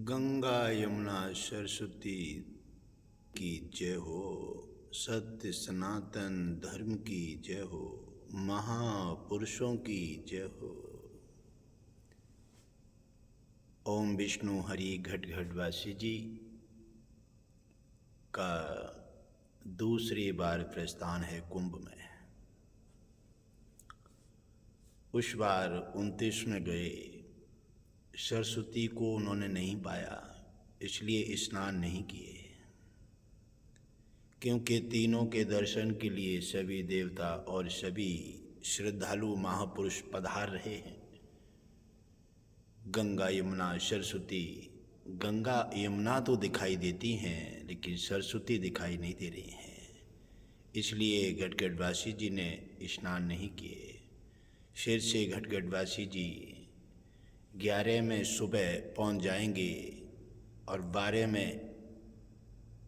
गंगा यमुना सरस्वती की जय हो। सत्य सनातन धर्म की जय हो। महापुरुषों की जय हो। ओम विष्णु हरि घट घटवासी जी का दूसरी बार प्रस्थान है कुंभ में। उस बार 29 में गए, सरस्वती को उन्होंने नहीं पाया, इसलिए स्नान नहीं किए, क्योंकि तीनों के दर्शन के लिए सभी देवता और सभी श्रद्धालु महापुरुष पधार रहे हैं। गंगा यमुना सरस्वती, गंगा यमुना तो दिखाई देती हैं लेकिन सरस्वती दिखाई नहीं दे रही हैं, इसलिए घटघटवासी जी ने स्नान नहीं किए। फिर से घटघटवासी जी 11 में सुबह पहुंच जाएंगे और 12 में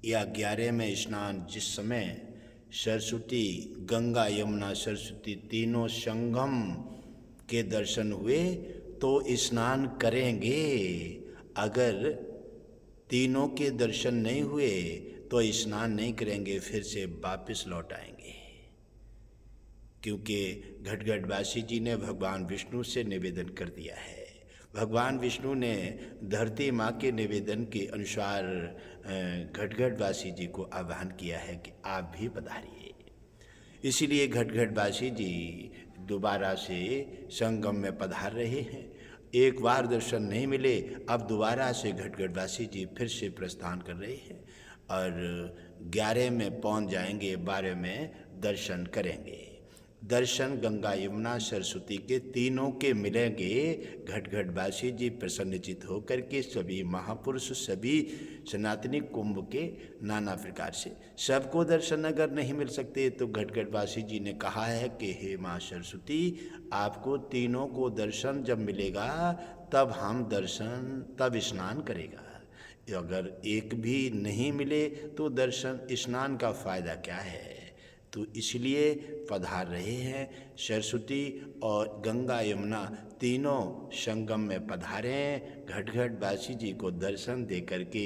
या 11 में स्नान, जिस समय सरस्वती, गंगा यमुना सरस्वती तीनों संगम के दर्शन हुए तो स्नान करेंगे। अगर तीनों के दर्शन नहीं हुए तो स्नान नहीं करेंगे, फिर से वापस लौट आएंगे, क्योंकि घटघटवासी जी ने भगवान विष्णु से निवेदन कर दिया है। भगवान विष्णु ने धरती माँ के निवेदन के अनुसार घटघटवासी जी को आह्वान किया है कि आप भी पधारिए। इसीलिए घटघटवासी जी दोबारा से संगम में पधार रहे हैं। एक बार दर्शन नहीं मिले, अब दोबारा से घटघटवासी जी फिर से प्रस्थान कर रहे हैं और 11 में पहुंच जाएंगे, 12 में दर्शन करेंगे। दर्शन गंगा यमुना सरस्वती के तीनों के मिलेंगे। घटघटवासी जी प्रसन्नचित होकर के सभी महापुरुष, सभी सनातनी कुंभ के नाना प्रकार से सबको दर्शन अगर नहीं मिल सकते तो घटघटवासी जी ने कहा है कि हे माँ सरस्वती, आपको तीनों को दर्शन जब मिलेगा तब हम दर्शन, तब स्नान करेगा। अगर एक भी नहीं मिले तो दर्शन स्नान का फायदा क्या है। तो इसलिए पधार रहे हैं। सरस्वती और गंगा यमुना तीनों संगम में पधारे हैं घटघटवासी जी को दर्शन दे करके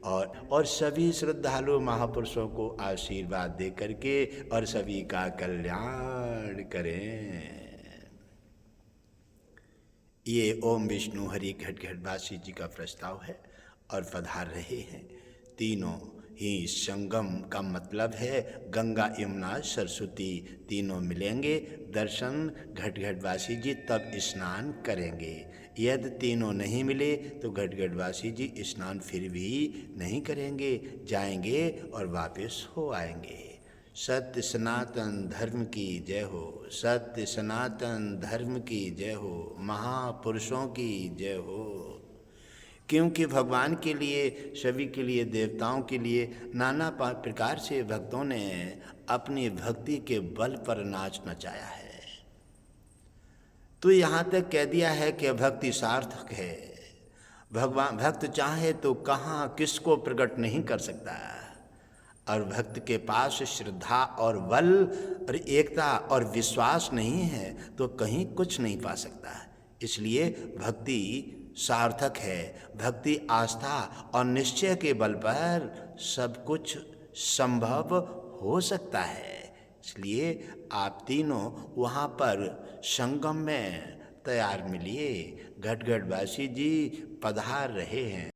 और सभी श्रद्धालु महापुरुषों को आशीर्वाद दे करके और सभी का कल्याण करें। ये ओम विष्णु हरि घटघटवासी जी का प्रस्ताव है और पधार रहे हैं। तीनों ही संगम का मतलब है गंगा यमुना सरस्वती तीनों मिलेंगे, दर्शन घटघटवासी जी तब स्नान करेंगे। यदि तीनों नहीं मिले तो घटघटवासी जी स्नान फिर भी नहीं करेंगे, जाएंगे और वापस हो आएंगे। सत्य सनातन धर्म की जय हो। सत्य सनातन धर्म की जय हो। महापुरुषों की जय हो। क्योंकि भगवान के लिए, सभी के लिए, देवताओं के लिए नाना प्रकार से भक्तों ने अपनी भक्ति के बल पर नाच नचाया है। तो यहाँ तक कह दिया है कि भक्ति सार्थक है। भगवान भक्त चाहे तो कहाँ किसको प्रकट नहीं कर सकता, और भक्त के पास श्रद्धा और बल और एकता और विश्वास नहीं है तो कहीं कुछ नहीं पा सकता। इसलिए भक्ति सार्थक है। भक्ति, आस्था और निश्चय के बल पर सब कुछ संभव हो सकता है। इसलिए आप तीनों वहाँ पर संगम में तैयार मिलिए। घटघटवासी जी पधार रहे हैं।